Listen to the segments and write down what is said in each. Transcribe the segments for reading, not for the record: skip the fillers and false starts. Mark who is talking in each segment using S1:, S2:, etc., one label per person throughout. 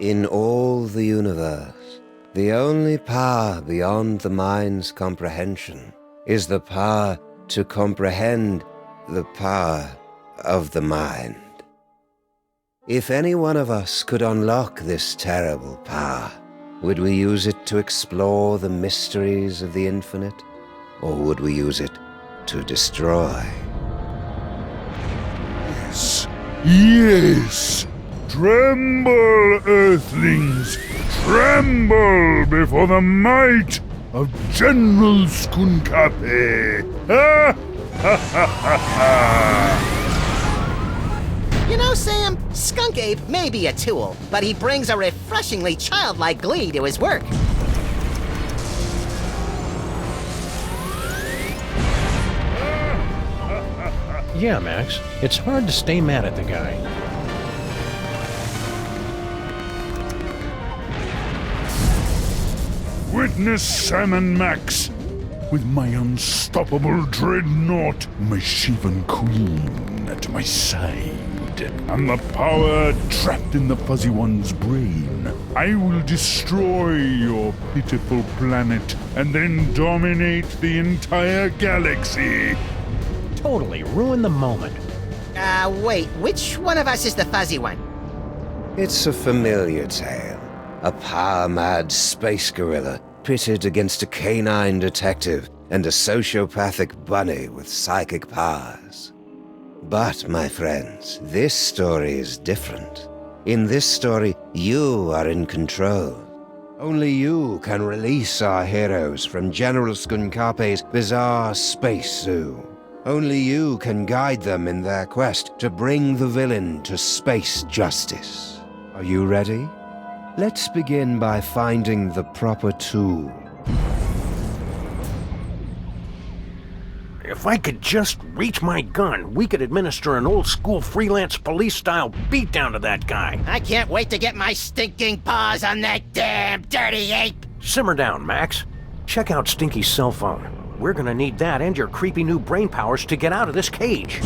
S1: In all the universe, the only power beyond the mind's comprehension is the power to comprehend the power of the mind. If any one of us could unlock this terrible power, would we use it to explore the mysteries of the infinite, or would we use it to destroy?
S2: Yes, yes! Tremble, Earthlings! Tremble before the might of General Skunkape! Ha ha ha ha ha!
S3: You know, Sam, Skunk Ape may be a tool, but he brings a refreshingly childlike glee to his work.
S4: Yeah, Max. It's hard to stay mad at the guy.
S2: Witness Sam and Max, with my unstoppable dreadnought, my shaven queen at my side, and the power trapped in the Fuzzy One's brain. I will destroy your pitiful planet and then dominate the entire galaxy.
S4: Totally ruin the moment.
S3: Wait, which one of us is the fuzzy one?
S1: It's a familiar tale. A power-mad space gorilla pitted against a canine detective and a sociopathic bunny with psychic powers. But, my friends, this story is different. In this story, you are in control. Only you can release our heroes from General Skunkape's bizarre space zoo. Only you can guide them in their quest to bring the villain to space justice. Are you ready? Let's begin by finding the proper tool.
S4: If I could just reach my gun, we could administer an old-school freelance police-style beatdown to that guy.
S3: I can't wait to get my stinking paws on that damn dirty ape!
S4: Simmer down, Max. Check out Stinky's cell phone. We're gonna need that and your creepy new brain powers to get out of this cage.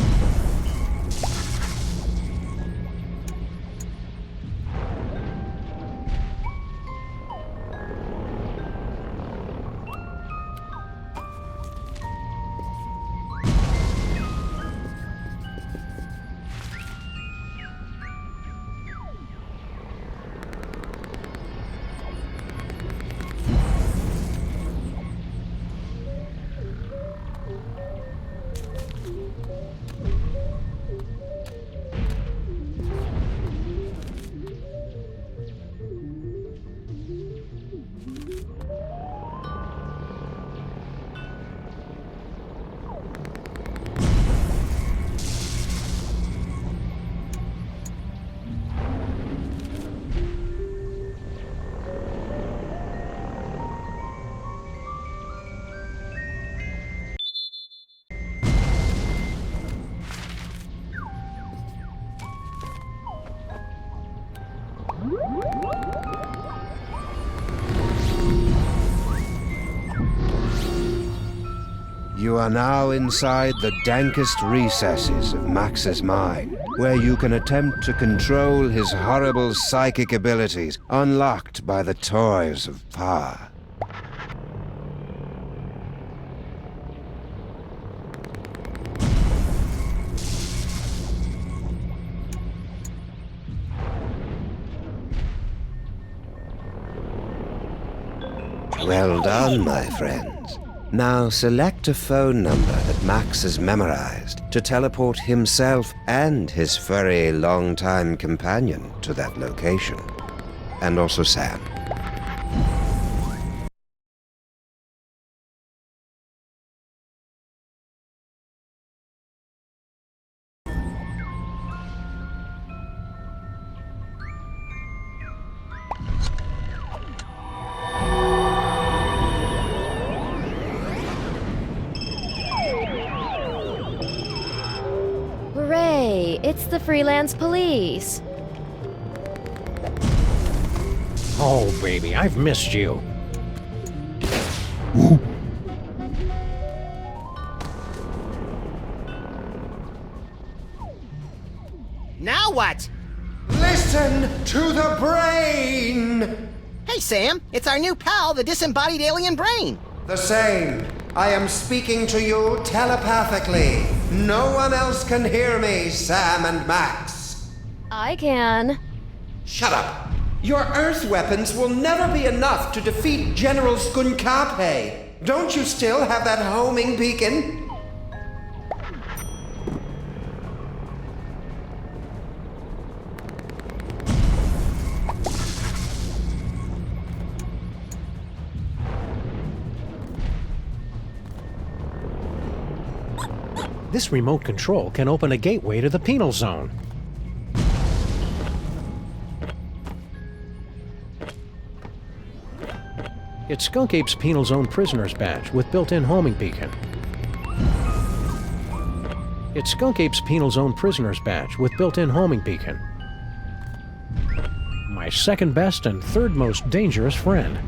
S1: You are now inside the dankest recesses of Max's mind, where you can attempt to control his horrible psychic abilities unlocked by the toys of power. Well done, my friends. Now select a phone number that Max has memorized to teleport himself and his furry longtime companion to that location. And also Sam.
S5: Hooray! It's the freelance police!
S4: Oh, baby, I've missed you.
S3: Now what?
S6: Listen!
S1: Listen to the brain!
S3: Hey, Sam, it's our new pal, the disembodied alien brain.
S1: The same. I am speaking to you telepathically. No one else can hear me, Sam and Max.
S5: I can.
S1: Shut up. Your Earth weapons will never be enough to defeat General Skunkape. Don't you still have that homing beacon?
S4: This remote control can open a gateway to the penal zone. It's Skunkape's penal zone prisoner's badge with built-in homing beacon. It's Skunkape's penal zone prisoner's badge with built-in homing beacon. My second best and third most dangerous friend.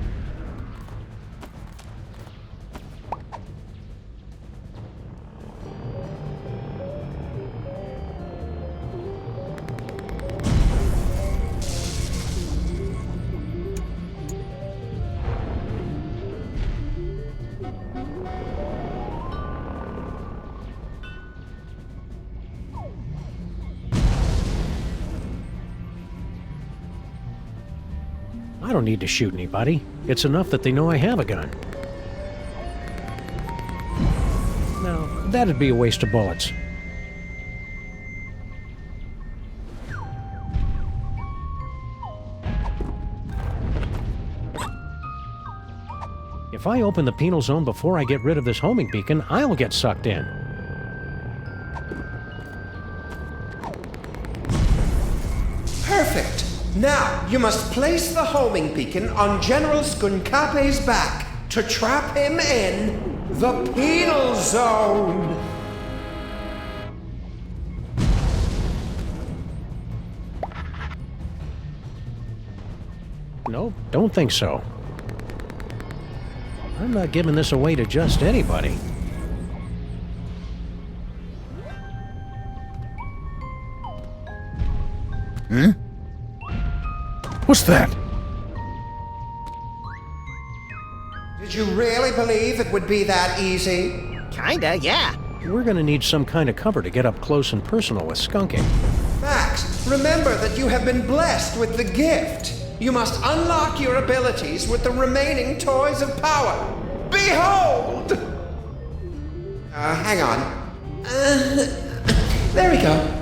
S4: I don't need to shoot anybody. It's enough that they know I have a gun. No, that'd be a waste of bullets. If I open the penal zone before I get rid of this homing beacon, I'll get sucked in.
S1: Perfect. Now, you must place the homing beacon on General Skunkape's back to trap him in the penal zone.
S4: No, don't think so. I'm not giving this away to just anybody.
S2: Huh? What's that?
S1: Did you really believe it would be that easy?
S3: Kinda, yeah.
S4: We're gonna need some kind of cover to get up close and personal with Skunky.
S1: Max, remember that you have been blessed with the gift. You must unlock your abilities with the remaining toys of power. Behold! Hang on. There we go.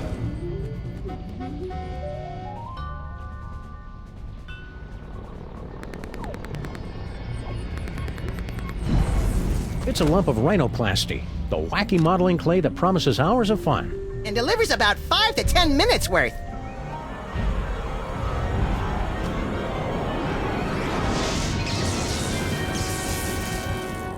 S4: It's a lump of rhinoplasty, the wacky modeling clay that promises hours of fun.
S3: And delivers about 5 to 10 minutes worth.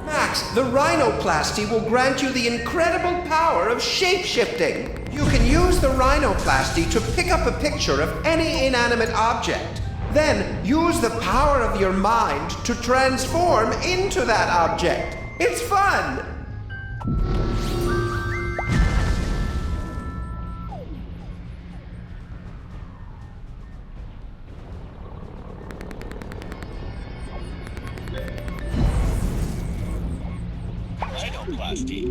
S1: Max, the rhinoplasty will grant you the incredible power of shape-shifting. You can use the rhinoplasty to pick up a picture of any inanimate object. Then use the power of your mind to transform into that object. It's fun!
S6: Rhinoplasty.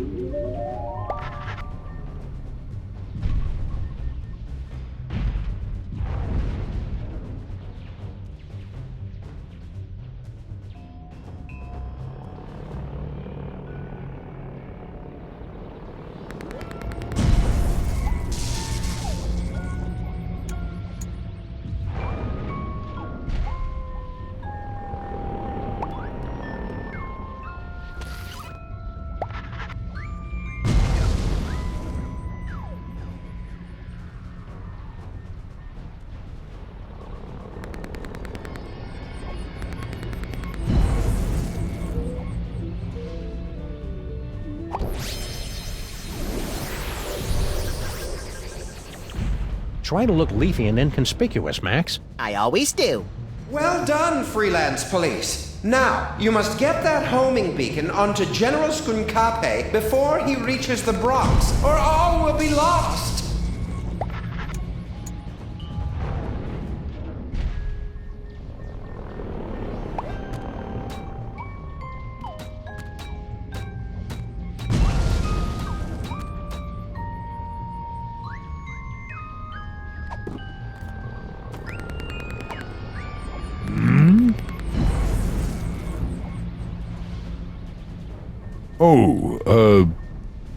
S4: Try to look leafy and inconspicuous, Max.
S3: I always do.
S1: Well done, freelance police. Now, you must get that homing beacon onto General Skunkape before he reaches the Bronx, or all will be lost.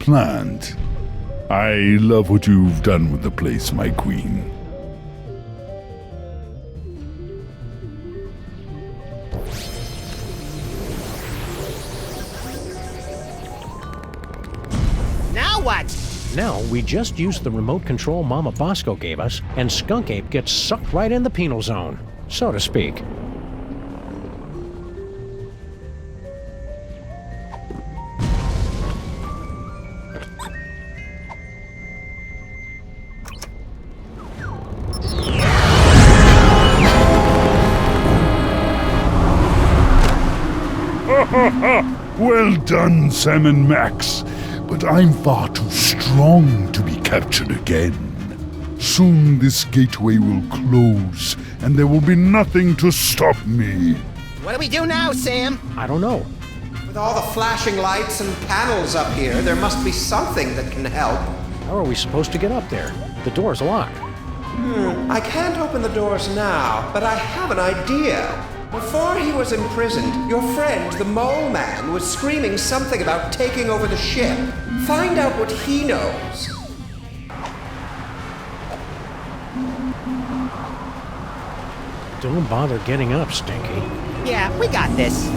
S2: Plant. I love what you've done with the place, my queen.
S3: Now what?
S4: Now, we just use the remote control Mama Bosco gave us, and Skunk Ape gets sucked right in the penal zone, so to speak.
S2: Well done, Sam and Max. But I'm far too strong to be captured again. Soon this gateway will close, and there will be nothing to stop me.
S3: What do we do now, Sam?
S4: I don't know.
S1: With all the flashing lights and panels up here, there must be something that can help.
S4: How are we supposed to get up there? The door's locked.
S1: I can't open the doors now, but I have an idea. Before he was imprisoned, your friend, the Mole Man, was screaming something about taking over the ship. Find out what he knows.
S4: Don't bother getting up, Stinky.
S3: Yeah, we got this.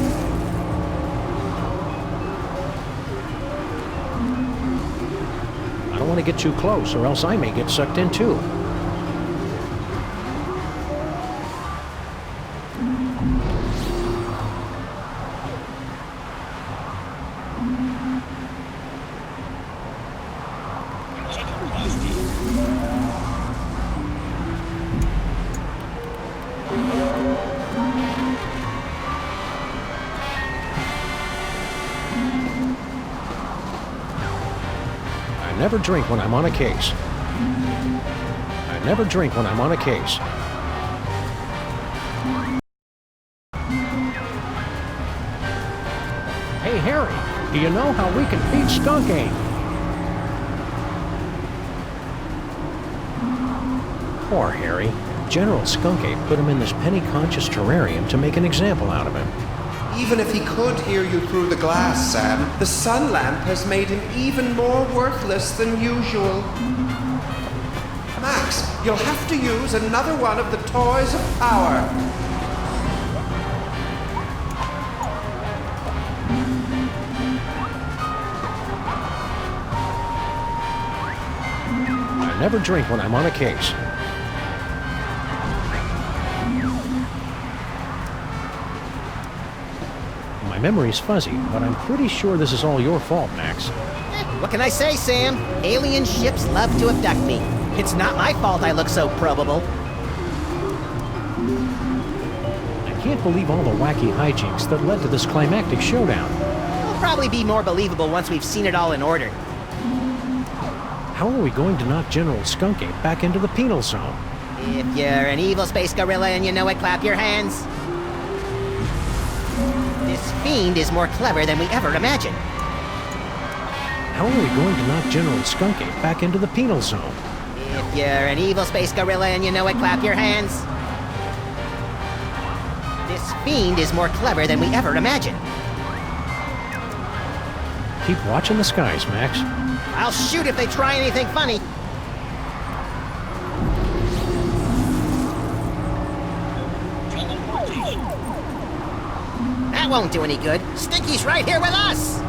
S4: I don't want to get too close, or else I may get sucked in too. I never drink when I'm on a case. I never drink when I'm on a case. Hey, Harry, do you know how we can beat Skunk Ape? Poor Harry. General Skunk Ape put him in this penny-conscious terrarium to make an example out of him.
S1: Even if he could hear you through the glass, Sam, the sun lamp has made him even more worthless than usual. Max, you'll have to use another one of the toys of power.
S4: I never drink when I'm on a case. My memory's fuzzy, but I'm pretty sure this is all your fault, Max.
S3: What can I say, Sam? Alien ships love to abduct me. It's not my fault I look so probable.
S4: I can't believe all the wacky hijinks that led to this climactic showdown.
S3: It'll probably be more believable once we've seen it all in order.
S4: How are we going to knock General Skunk Ape back into the penal zone?
S3: If you're an evil space gorilla and you know it, clap your hands. This fiend is more clever than we ever imagined.
S4: How are we going to knock General Skunk Ape back into the penal zone?
S3: If you're an evil space gorilla and you know it, clap your hands. This fiend is more clever than we ever imagined.
S4: Keep watching the skies, Max.
S3: I'll shoot if they try anything funny. That won't do any good. Stinky's right here with us!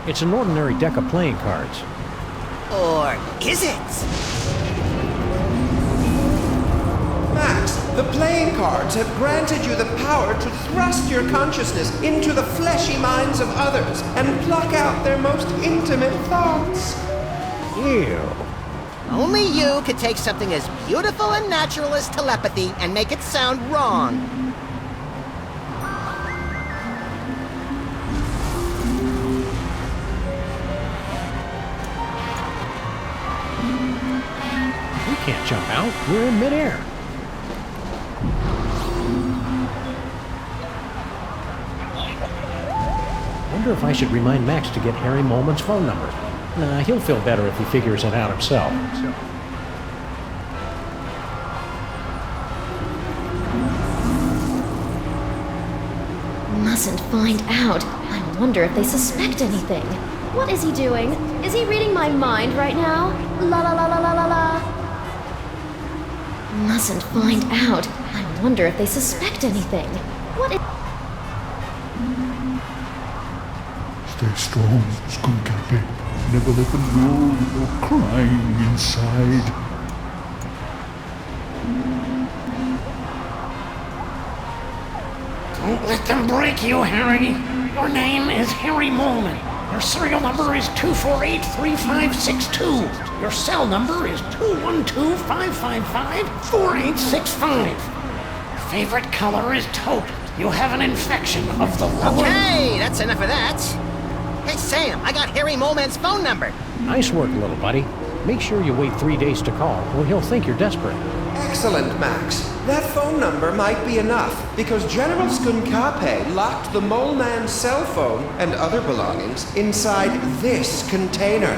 S4: It's an ordinary deck of playing cards.
S3: Or is it?
S1: Max, the playing cards have granted you the power to thrust your consciousness into the fleshy minds of others and pluck out their most intimate thoughts.
S4: Ew.
S3: Only you could take something as beautiful and natural as telepathy and make it sound wrong.
S4: can't jump out. We're in midair. Wonder if I should remind Max to get Harry Molman's phone number. Nah, he'll feel better if he figures it out himself.
S5: Mustn't find out. I wonder if they suspect anything. What is he doing? Is he reading my mind right now? La la la la la la la. Mustn't find out. I wonder if they suspect anything. What is...
S2: Stay strong, Skunk Happy. Never let them know you're crying inside.
S7: Don't let them break you, Harry. Your name is Harry Molman. Your serial number is 248-3562. Your cell number is 212-555-4865. Your favorite color is taupe. You have an infection of the lower...
S3: Okay, that's enough of that. Hey, Sam, I got Harry Molman's phone number.
S4: Nice work, little buddy. Make sure you wait 3 days to call, or he'll think you're desperate.
S1: Excellent, Max. That phone number might be enough, because General Skunkape locked the Mole Man's cell phone and other belongings inside this container.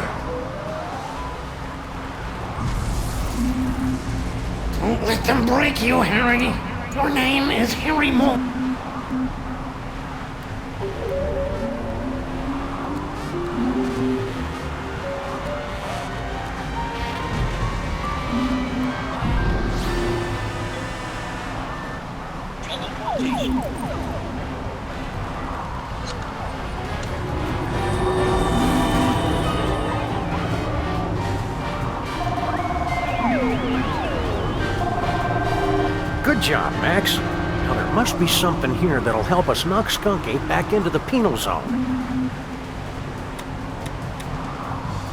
S7: Don't let them break you, Harry. Your name is Harry Molman.
S4: Good job, Max. Now there must be something here that'll help us knock Skunk Ape back into the penal zone.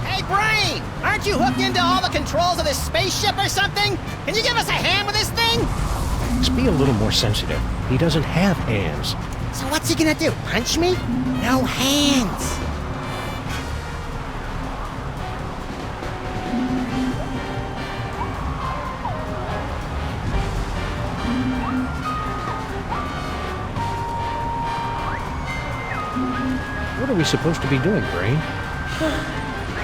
S3: Hey, Brain! Aren't you hooked into all the controls of this spaceship or something? Can you give us a hand with this thing?
S4: Max, be a little more sensitive. He doesn't have hands.
S3: So what's he gonna do? Punch me? No hands.
S4: What are we supposed to be doing, Brain?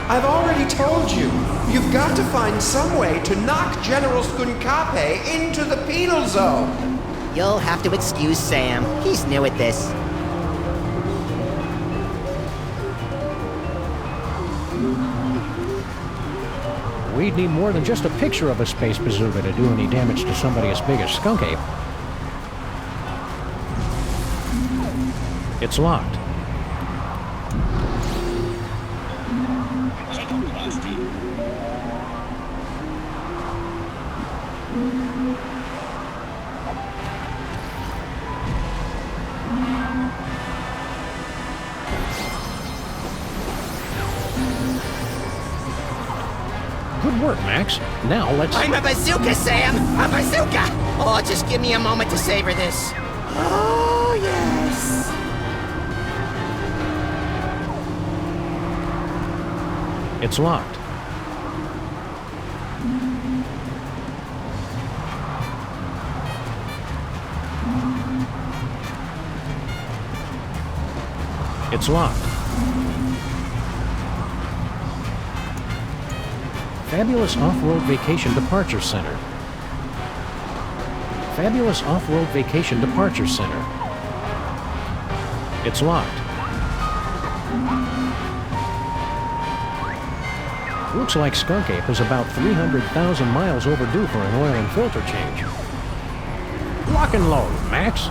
S1: I've already told you. You've got to find some way to knock General Skunkape into the penal zone.
S3: You'll have to excuse Sam. He's new at this.
S4: We'd need more than just a picture of a space bazooka to do any damage to somebody as big as Skunk Ape. It's locked. Good work, Max. Now let's...
S3: I'm a bazooka, Sam! A bazooka! Oh, just give me a moment to savor this. Oh, yes!
S4: It's locked. It's locked. Fabulous Off-Road Vacation Departure Center. Fabulous Off-Road Vacation Departure Center. It's locked. Looks like Skunk Ape is about 300,000 miles overdue for an oil and filter change. Lock and load, Max.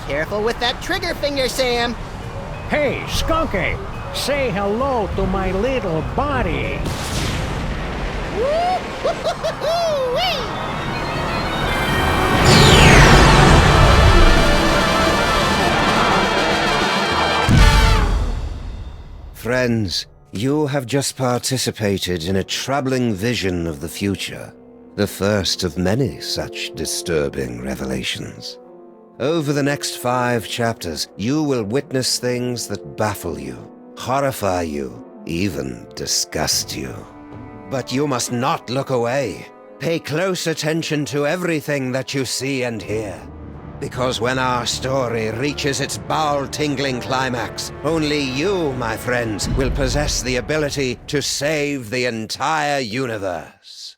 S3: Careful with that trigger finger, Sam.
S4: Hey, Skunk Ape! Say hello to my little body!
S1: Friends, you have just participated in a troubling vision of the future, the first of many such disturbing revelations. Over the next 5 chapters, you will witness things that baffle you, horrify you, even disgust you. But you must not look away. Pay close attention to everything that you see and hear. Because when our story reaches its bowel-tingling climax, only you, my friends, will possess the ability to save the entire universe.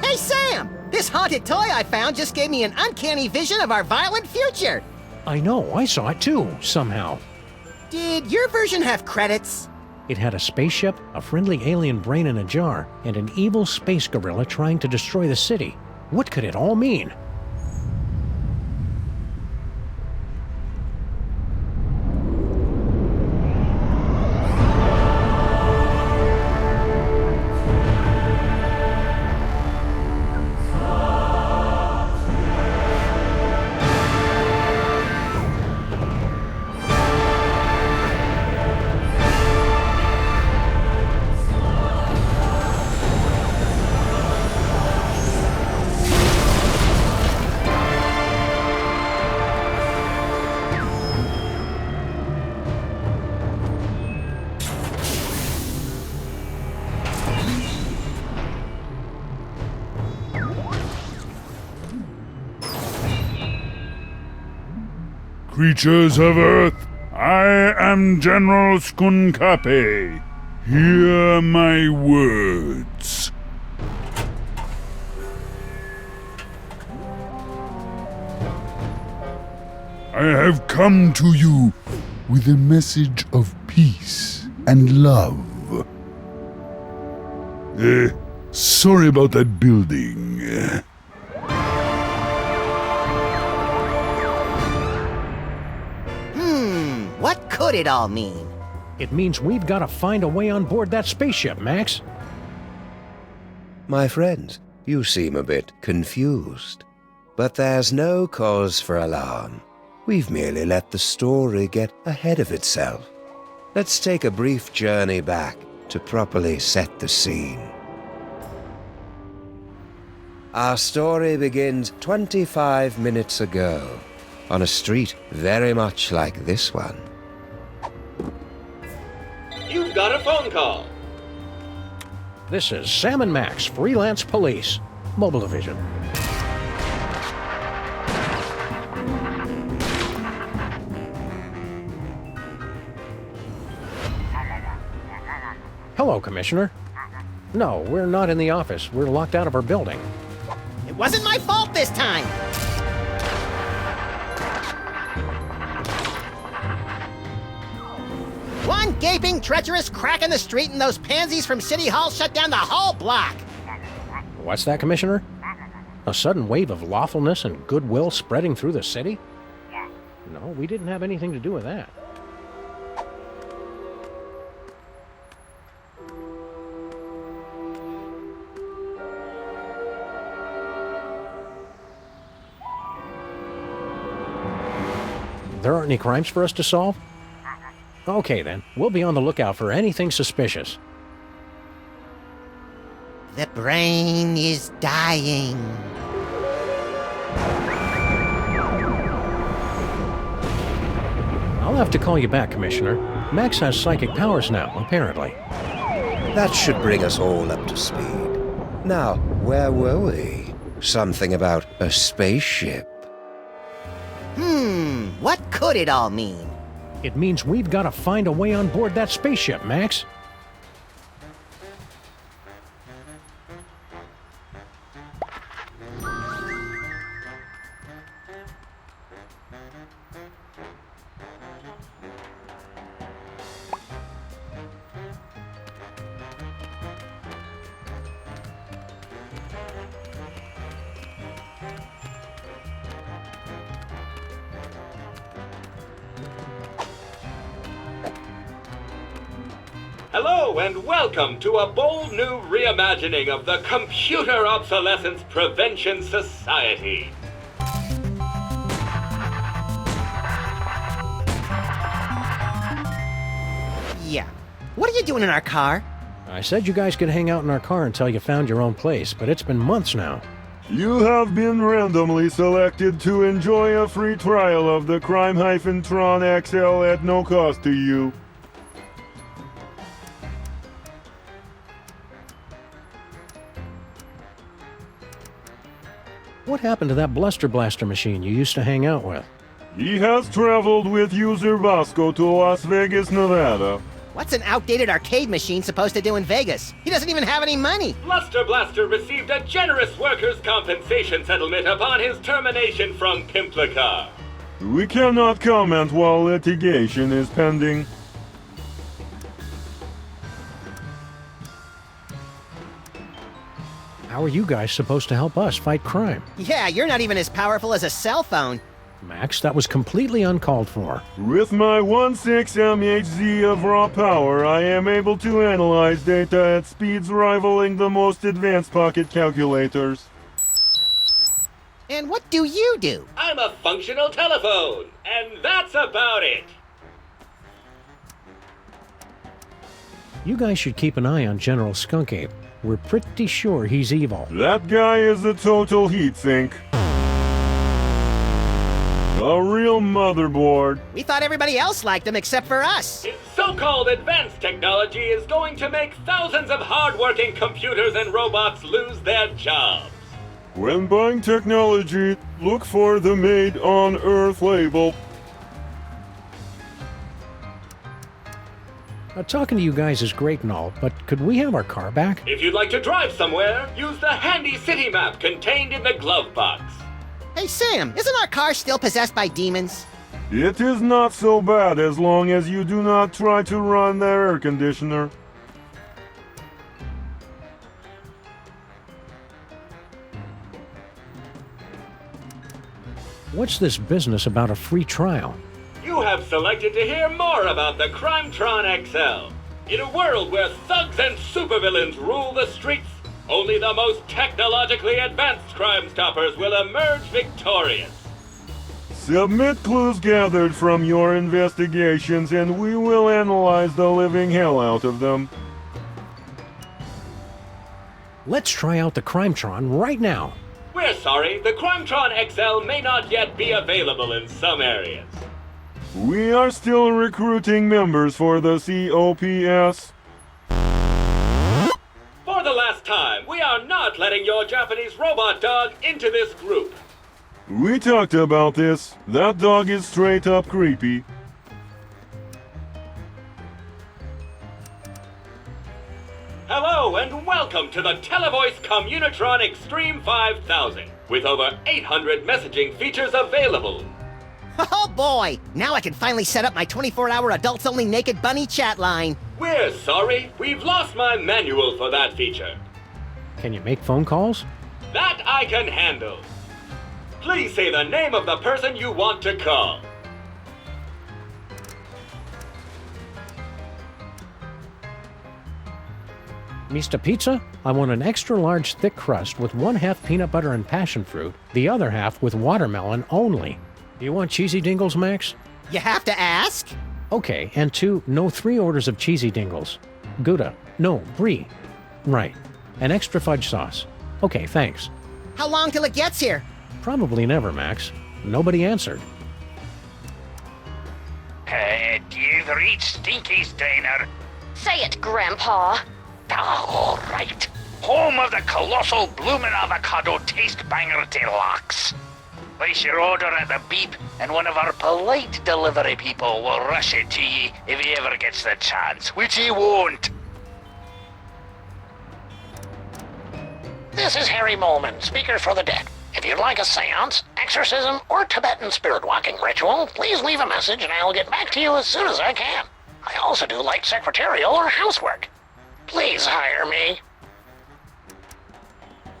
S3: Hey, Sam! This haunted toy I found just gave me an uncanny vision of our violent future.
S4: I know, I saw it too, somehow.
S3: Did your version have credits?
S4: It had a spaceship, a friendly alien brain in a jar, and an evil space gorilla trying to destroy the city. What could it all mean?
S2: Creatures of Earth, I am General Skunkape. Hear my words. I have come to you with a message of peace and love. Sorry about that building.
S3: What could it all mean?
S4: It means we've got to find a way on board that spaceship, Max.
S1: My friends, you seem a bit confused. But there's no cause for alarm. We've merely let the story get ahead of itself. Let's take a brief journey back to properly set the scene. Our story begins 25 minutes ago, on a street very much like this one.
S8: You've got a phone call.
S4: This is Sam and Max, freelance police. Mobile division. Hello, Commissioner. No, we're not in the office. We're locked out of our building.
S3: It wasn't my fault this time! One gaping, treacherous crack in the street and those pansies from City Hall shut down the whole block!
S4: What's that, Commissioner? A sudden wave of lawfulness and goodwill spreading through the city? No, we didn't have anything to do with that. There aren't any crimes for us to solve? Okay then, we'll be on the lookout for anything suspicious.
S3: The brain is dying.
S4: I'll have to call you back, Commissioner. Max has psychic powers now, apparently.
S1: That should bring us all up to speed. Now, where were we? Something about a spaceship.
S3: What could it all mean?
S4: It means we've got to find a way on board that spaceship, Max.
S8: Hello and welcome to a bold new reimagining of the Computer Obsolescence Prevention Society.
S3: Yeah. What are you doing in our car?
S4: I said you guys could hang out in our car until you found your own place, but it's been months now.
S2: You have been randomly selected to enjoy a free trial of the Crime-Tron XL at no cost to you.
S4: What happened to that Bluster Blaster machine you used to hang out with?
S2: He has traveled with user Vasco to Las Vegas, Nevada.
S3: What's an outdated arcade machine supposed to do in Vegas? He doesn't even have any money.
S8: Bluster Blaster received a generous workers' compensation settlement upon his termination from Pimplica.
S2: We cannot comment while litigation is pending.
S4: How are you guys supposed to help us fight crime?
S3: Yeah, you're not even as powerful as a cell phone.
S4: Max, that was completely uncalled for.
S2: With my 1.6 MHz of raw power, I am able to analyze data at speeds rivaling the most advanced pocket calculators.
S3: And what do you do?
S8: I'm a functional telephone, and that's about it.
S4: You guys should keep an eye on General Skunk Ape. We're pretty sure he's evil.
S2: That guy is a total heatsink. A real motherboard.
S3: We thought everybody else liked him except for us.
S8: His so-called advanced technology is going to make thousands of hard-working computers and robots lose their jobs.
S2: When buying technology, look for the Made on Earth label.
S4: Talking to you guys is great and all, but could we have our car back?
S8: If you'd like to drive somewhere, use the handy city map contained in the glove box.
S3: Hey, Sam, isn't our car still possessed by demons?
S2: It is not so bad as long as you do not try to run the air conditioner.
S4: What's this business about a free trial?
S8: You have selected to hear more about the Crime-Tron XL. In a world where thugs and supervillains rule the streets, only the most technologically advanced Crime Stoppers will emerge victorious.
S2: Submit clues gathered from your investigations and we will analyze the living hell out of them.
S4: Let's try out the Crime-Tron right now.
S8: We're sorry, the Crime-Tron XL may not yet be available in some areas.
S2: We are still recruiting members for the COPS.
S8: For the last time, we are not letting your Japanese robot dog into this group.
S2: We talked about this. That dog is straight up creepy.
S8: Hello and welcome to the Televoice Communitron Extreme 5000, with over 800 messaging features available.
S3: Oh boy! Now I can finally set up my 24-hour adults-only naked bunny chat line.
S8: We're sorry, we've lost my manual for that feature.
S4: Can you make phone calls?
S8: That I can handle. Please say the name of the person you want to call.
S4: Mr. Pizza, I want an extra large thick crust with 1/2 peanut butter and passion fruit, the other half with watermelon only. Do you want cheesy dingles, Max?
S3: You have to ask?
S4: Okay, and 2, no 3 orders of cheesy dingles. Gouda, no, brie. Right. An extra fudge sauce. Okay, thanks.
S3: How long till it gets here?
S4: Probably never, Max. Nobody answered.
S7: You've reached Stinky's Diner.
S5: Say it, Grandpa.
S7: All right. Home of the colossal bloomin' avocado taste banger deluxe. Place your order at the beep, and one of our polite delivery people will rush it to ye if he ever gets the chance, which he won't. This is Harry Molman, speaker for the deck. If you'd like a seance, exorcism, or Tibetan spirit walking ritual, please leave a message and I will get back to you as soon as I can. I also do light secretarial or housework. Please hire me.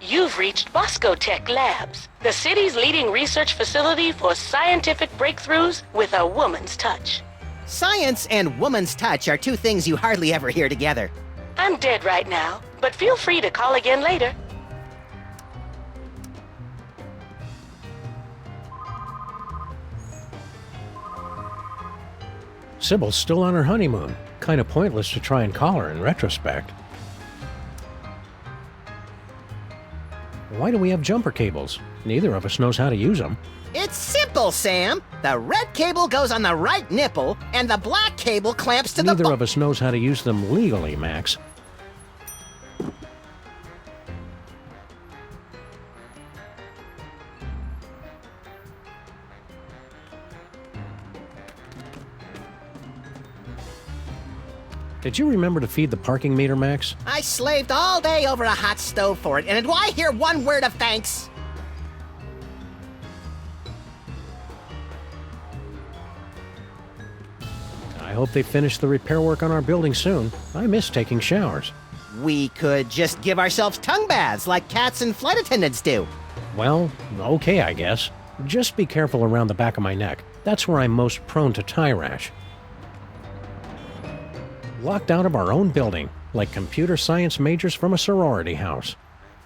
S9: You've reached Bosco Tech Labs, the city's leading research facility for scientific breakthroughs with a woman's touch.
S3: Science and woman's touch are two things you hardly ever hear together.
S9: I'm dead right now, but feel free to call again later.
S4: Sybil's still on her honeymoon. Kind of pointless to try and call her in retrospect. Why do we have jumper cables? Neither of us knows how to use them.
S3: It's simple, Sam. The red cable goes on the right nipple, and the black cable clamps to the
S4: Neither of us knows how to use them legally, Max. Did you remember to feed the parking meter, Max?
S3: I slaved all day over a hot stove for it, and do I hear one word of thanks?
S4: I hope they finish the repair work on our building soon. I miss taking showers.
S3: We could just give ourselves tongue baths like cats and flight attendants do.
S4: Well, okay, I guess. Just be careful around the back of my neck. That's where I'm most prone to tie rash. Locked out of our own building, like computer science majors from a sorority house.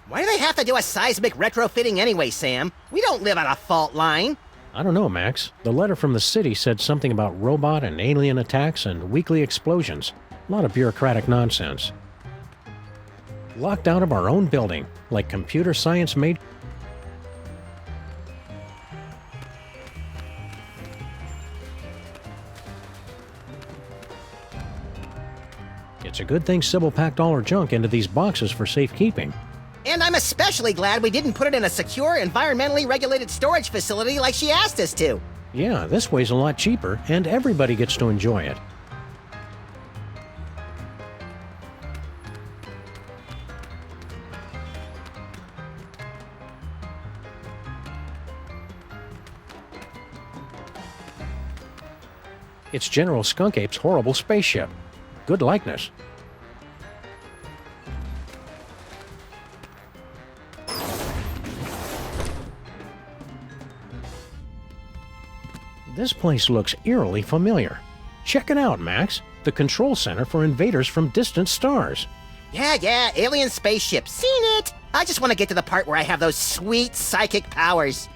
S3: Why do they have to do a seismic retrofitting anyway, Sam? We don't live on a fault line.
S4: I don't know, Max. The letter from the city said something about robot and alien attacks and weekly explosions. A lot of bureaucratic nonsense. Locked out of our own building, like computer science majors. It's a good thing Sybil packed all her junk into these boxes for safekeeping.
S3: And I'm especially glad we didn't put it in a secure, environmentally regulated storage facility like she asked us to.
S4: Yeah, this way's a lot cheaper, and everybody gets to enjoy it. It's General Skunk Ape's horrible spaceship. Good likeness. This place looks eerily familiar. Check it out, Max. The control center for invaders from distant stars.
S3: Yeah, alien spaceship. Seen it! I just want to get to the part where I have those sweet psychic powers.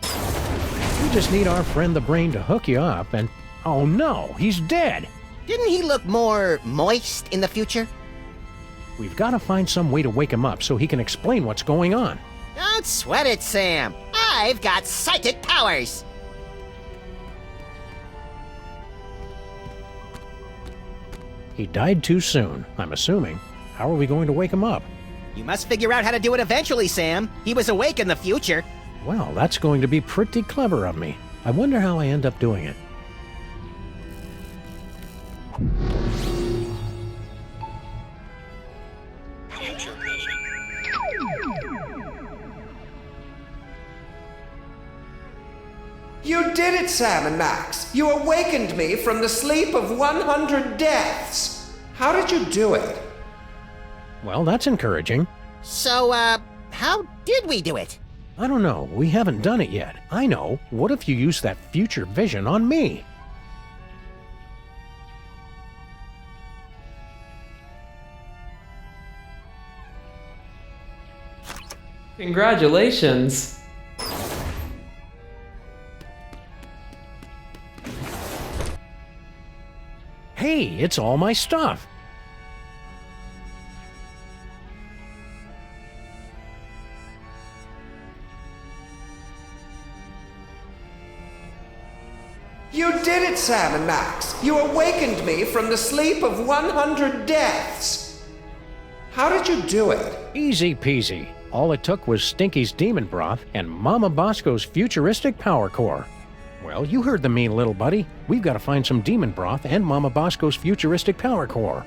S4: We just need our friend the Brain to hook you up and... Oh no, he's dead!
S3: Didn't he look more moist in the future?
S4: We've got to find some way to wake him up so he can explain what's going on.
S3: Don't sweat it, Sam. I've got psychic powers.
S4: He died too soon, I'm assuming. How are we going to wake him up?
S3: You must figure out how to do it eventually, Sam. He was awake in the future.
S4: Well, that's going to be pretty clever of me. I wonder how I end up doing it.
S6: Future vision.
S1: You did it, Sam and Max. You awakened me from the sleep of 100 deaths. How did you do it?
S4: Well, that's encouraging.
S3: So, how did we do it?
S4: I don't know. We haven't done it yet. I know. What if you use that future vision on me?
S10: Congratulations!
S4: Hey, it's all my stuff.
S1: You did it, Sam and Max. You awakened me from the sleep of 100 deaths. How did you do it?
S4: Easy peasy. All it took was Stinky's demon broth and Mama Bosco's futuristic power core. Well, you heard the mean little buddy. We've got to find some demon broth and Mama Bosco's futuristic power core.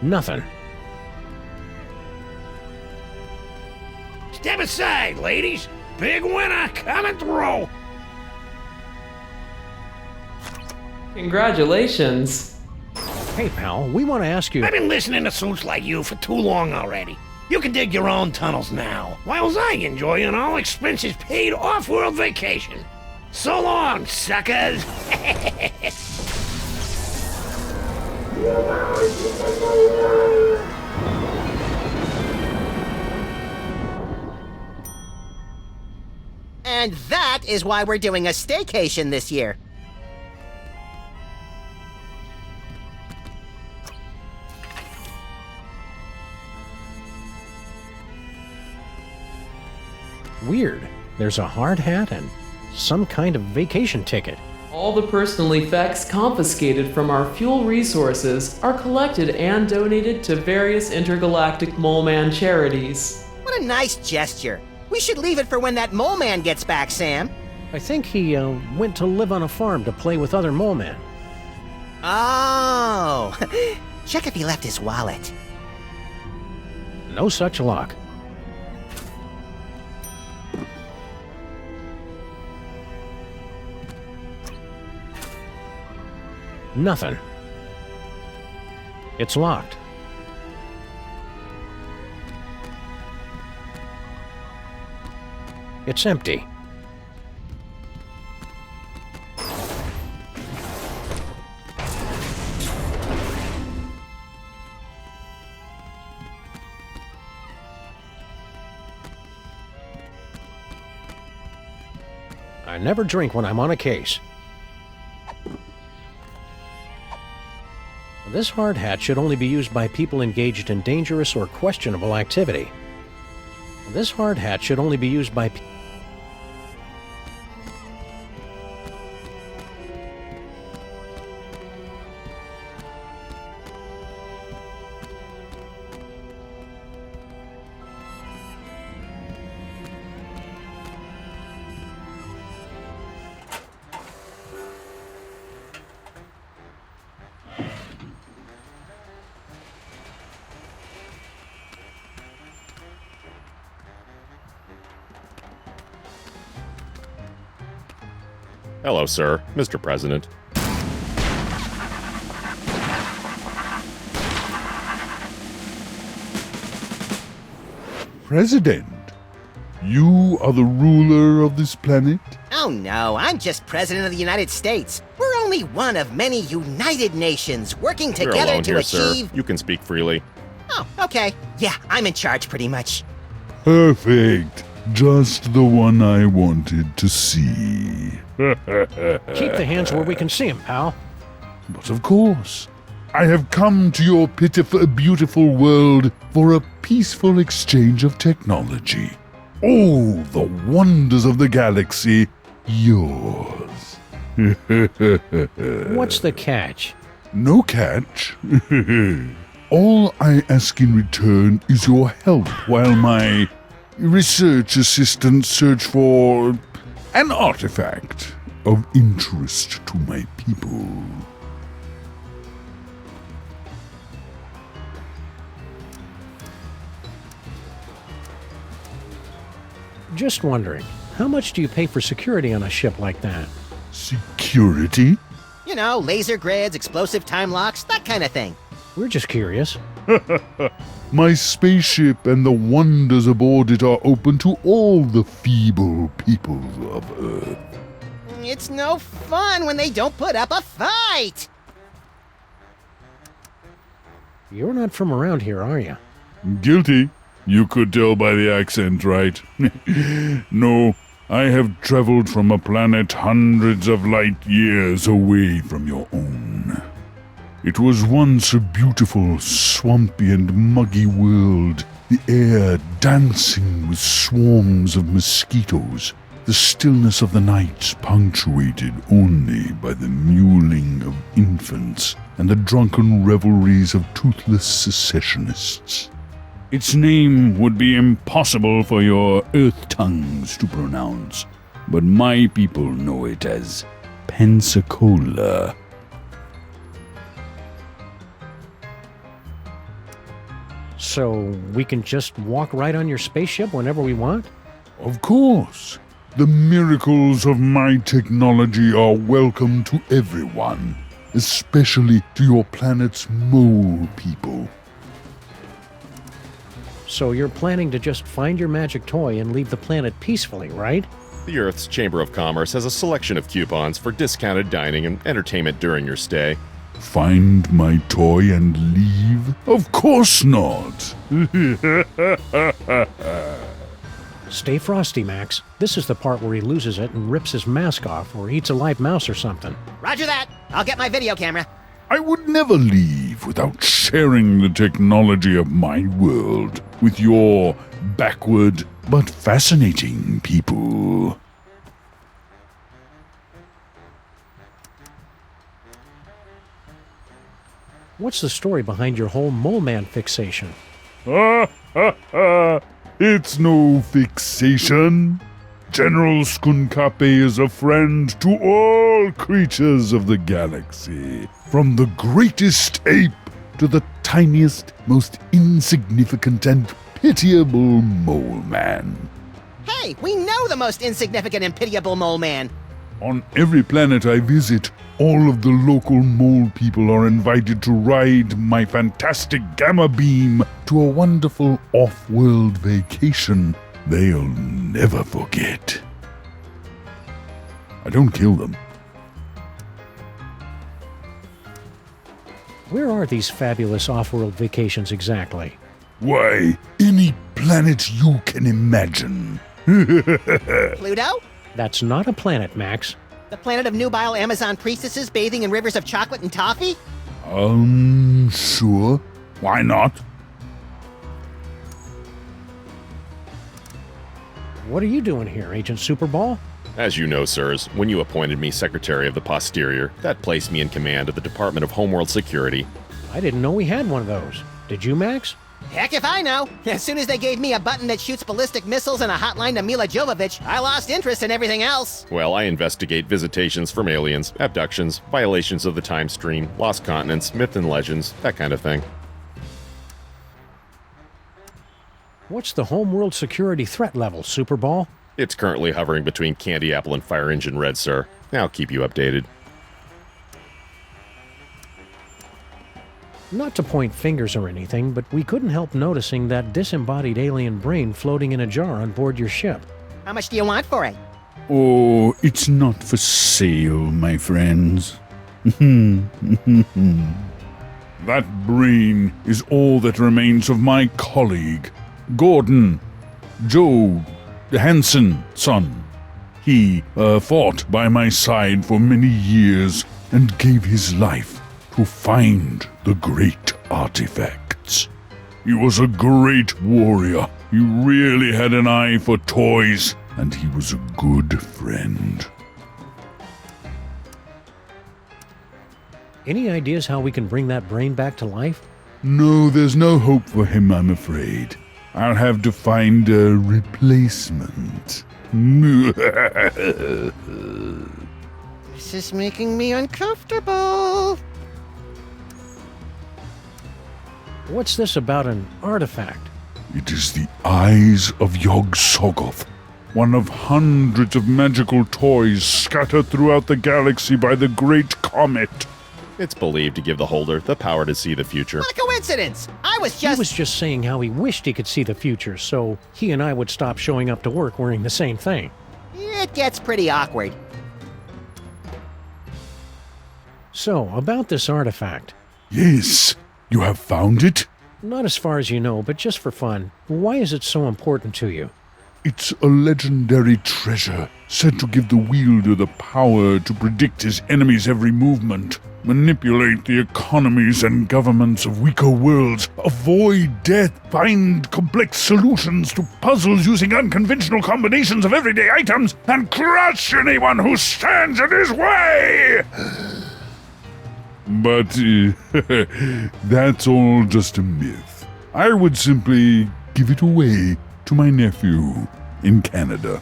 S4: Nothing.
S10: Step aside, ladies. Big winner coming through.
S11: Congratulations.
S4: Hey, pal, we want to ask you...
S10: I've been listening to suits like you for too long already. You can dig your own tunnels now, whilst I enjoy an all-expenses paid off-world vacation. So long, suckers!
S3: And that is why we're doing a staycation this year.
S4: Weird. There's a hard hat and some kind of vacation ticket.
S11: All the personal effects confiscated from our fuel resources are collected and donated to various intergalactic Mole Man charities.
S3: What a nice gesture. We should leave it for when that mole man gets back, Sam.
S4: I think he went to live on a farm to play with other mole men.
S3: Oh, check if he left his wallet.
S4: No such luck. Nothing. It's locked. It's empty. I never drink when I'm on a case. This hard hat should only be used by people engaged in dangerous or questionable activity. This hard hat should only be used by
S12: Hello, sir. Mr. President.
S2: President? You are the ruler of this planet?
S3: Oh no, I'm just President of the United States. We're only one of many united nations working
S12: You're
S3: together
S12: alone
S3: to
S12: here,
S3: achieve...
S12: sir. You can speak freely.
S3: Oh, okay. Yeah, I'm in charge pretty much.
S2: Perfect. Just the one I wanted to see.
S4: keep the hands where we can see them, pal.
S2: But of course, I have come to your pitiful, beautiful world for a peaceful exchange of technology. All the wonders of the galaxy, yours.
S4: What's the catch?
S2: No catch. All I ask in return is your help while my research assistants search for an artifact of interest to my people.
S4: Just wondering, how much do you pay for security on a ship like that?
S2: Security?
S3: You know, laser grids, explosive time locks, that kind of thing.
S4: We're just curious.
S2: My spaceship and the wonders aboard it are open to all the feeble people of Earth.
S3: It's no fun when they don't put up a fight!
S4: You're not from around here, are you?
S2: Guilty. You could tell by the accent, right? No, I have traveled from a planet hundreds of light years away from your own. It was once a beautiful, swampy and muggy world, the air dancing with swarms of mosquitoes, the stillness of the night punctuated only by the mewling of infants and the drunken revelries of toothless secessionists. Its name would be impossible for your earth tongues to pronounce, but my people know it as Pensacola.
S4: So we can just walk right on your spaceship whenever we want?
S2: Of course. The miracles of my technology are welcome to everyone, especially to your planet's mole people.
S4: So you're planning to just find your magic toy and leave the planet peacefully, right?
S12: The Earth's Chamber of Commerce has a selection of coupons for discounted dining and entertainment during your stay.
S2: Find my toy and leave? Of course not!
S4: Stay frosty, Max. This is the part where he loses it and rips his mask off or eats a live mouse or something.
S3: Roger that. I'll get my video camera.
S2: I would never leave without sharing the technology of my world with your backward but fascinating people.
S4: What's the story behind your whole mole man fixation?
S2: It's no fixation. General Skunkape is a friend to all creatures of the galaxy, from the greatest ape to the tiniest, most insignificant and pitiable mole man.
S3: Hey, we know the most insignificant and pitiable mole man.
S2: On every planet I visit, all of the local mole people are invited to ride my fantastic gamma beam to a wonderful off-world vacation they'll never forget. I don't kill them.
S4: Where are these fabulous off-world vacations exactly?
S2: Why, any planet you can imagine.
S3: Pluto?
S4: That's not a planet, Max.
S3: The planet of nubile Amazon priestesses bathing in rivers of chocolate and toffee?
S2: Sure. Why not?
S4: What are you doing here, Agent Superball?
S12: As you know, sirs, when you appointed me Secretary of the Posterior, that placed me in command of the Department of Homeworld Security.
S4: I didn't know we had one of those. Did you, Max?
S3: Heck if I know. As soon as they gave me a button that shoots ballistic missiles and a hotline to Mila Jovovich, I lost interest in everything else.
S12: Well, I investigate visitations from aliens, abductions, violations of the time stream, lost continents, myth and legends, that kind of thing.
S4: What's the homeworld security threat level, Superball?
S12: It's currently hovering between Candy Apple and Fire Engine Red, sir. I'll keep you updated.
S4: Not to point fingers or anything, but we couldn't help noticing that disembodied alien brain floating in a jar on board your ship.
S3: How much do you want for it?
S2: Oh, it's not for sale, my friends. That brain is all that remains of my colleague, Gordon, Joe Hansen, son. He fought by my side for many years and gave his life to find the great artifacts. He was a great warrior. He really had an eye for toys, and he was a good friend.
S4: Any ideas how we can bring that brain back to life?
S2: No, there's no hope for him, I'm afraid. I'll have to find a replacement.
S3: This is making me uncomfortable.
S4: What's this about an artifact?
S2: It is the eyes of Yog-Sothoth, one of hundreds of magical toys scattered throughout the galaxy by the Great Comet.
S12: It's believed to give the holder the power to see the future.
S3: What a coincidence!
S4: He was just saying how he wished he could see the future, so he and I would stop showing up to work wearing the same thing.
S3: It gets pretty awkward.
S4: So, about this artifact.
S2: Yes, you have found it?
S4: Not as far as you know, but just for fun. Why is it so important to you?
S2: It's a legendary treasure, said to give the wielder the power to predict his enemy's every movement, manipulate the economies and governments of weaker worlds, avoid death, find complex solutions to puzzles using unconventional combinations of everyday items, and crush anyone who stands in his way! But that's all just a myth. I would simply give it away to my nephew in Canada.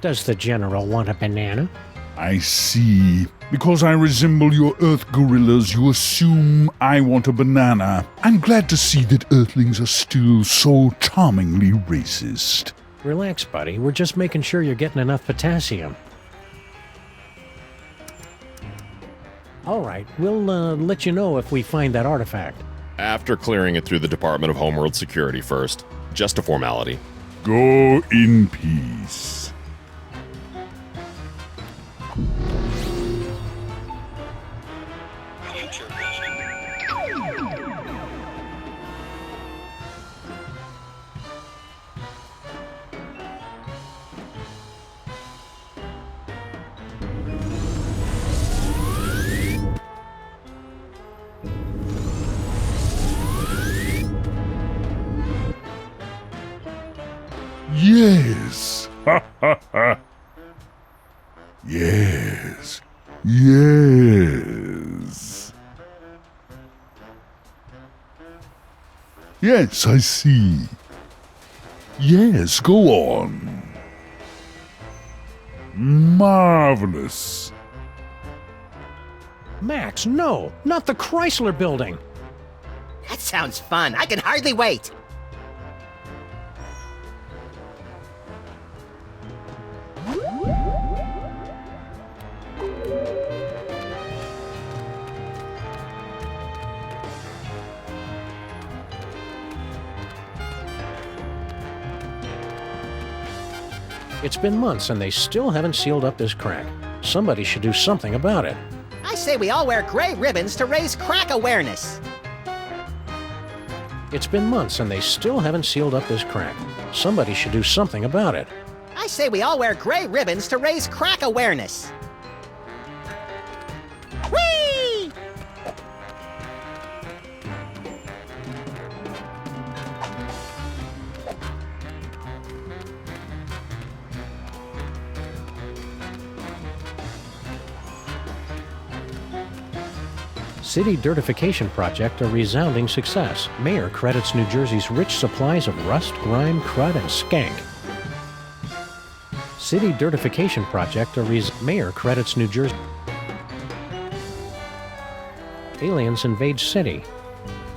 S4: Does the General want a banana?
S2: I see. Because I resemble your Earth gorillas, you assume I want a banana. I'm glad to see that Earthlings are still so charmingly racist.
S4: Relax, buddy. We're just making sure you're getting enough potassium. All right, we'll let you know if we find that artifact.
S12: After clearing it through the Department of Homeworld Security first. Just a formality.
S2: Go in peace.
S6: Future vision.
S2: Yes. Ha ha ha. Yes. Yes. Yes, I see. Yes, go on. Marvelous.
S4: Max, no! Not the Chrysler Building!
S3: That sounds fun. I can hardly wait.
S4: It's been months and they still haven't sealed up this crack. Somebody should do something about it.
S3: I say we all wear gray ribbons to raise crack awareness.
S4: It's been months and they still haven't sealed up this crack. Somebody should do something about it.
S3: I say we all wear gray ribbons to raise crack awareness. Whee!
S4: City Dirtification Project a resounding success. Mayor credits New Jersey's rich supplies of rust, grime, crud, and skank. City Dirtification Project Mayor credits New Jersey. Aliens invade city.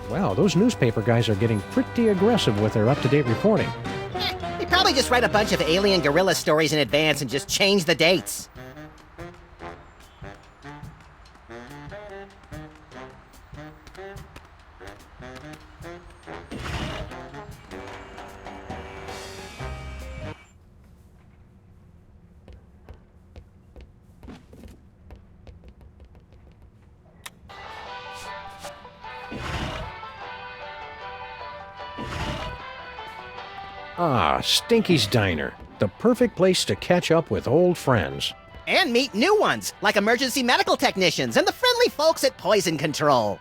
S4: Wow, those newspaper guys are getting pretty aggressive with their up-to-date reporting.
S3: They probably just write a bunch of alien gorilla stories in advance and just change the dates.
S4: Ah, Stinky's Diner. The perfect place to catch up with old friends.
S3: And meet new ones, like emergency medical technicians and the friendly folks at Poison Control.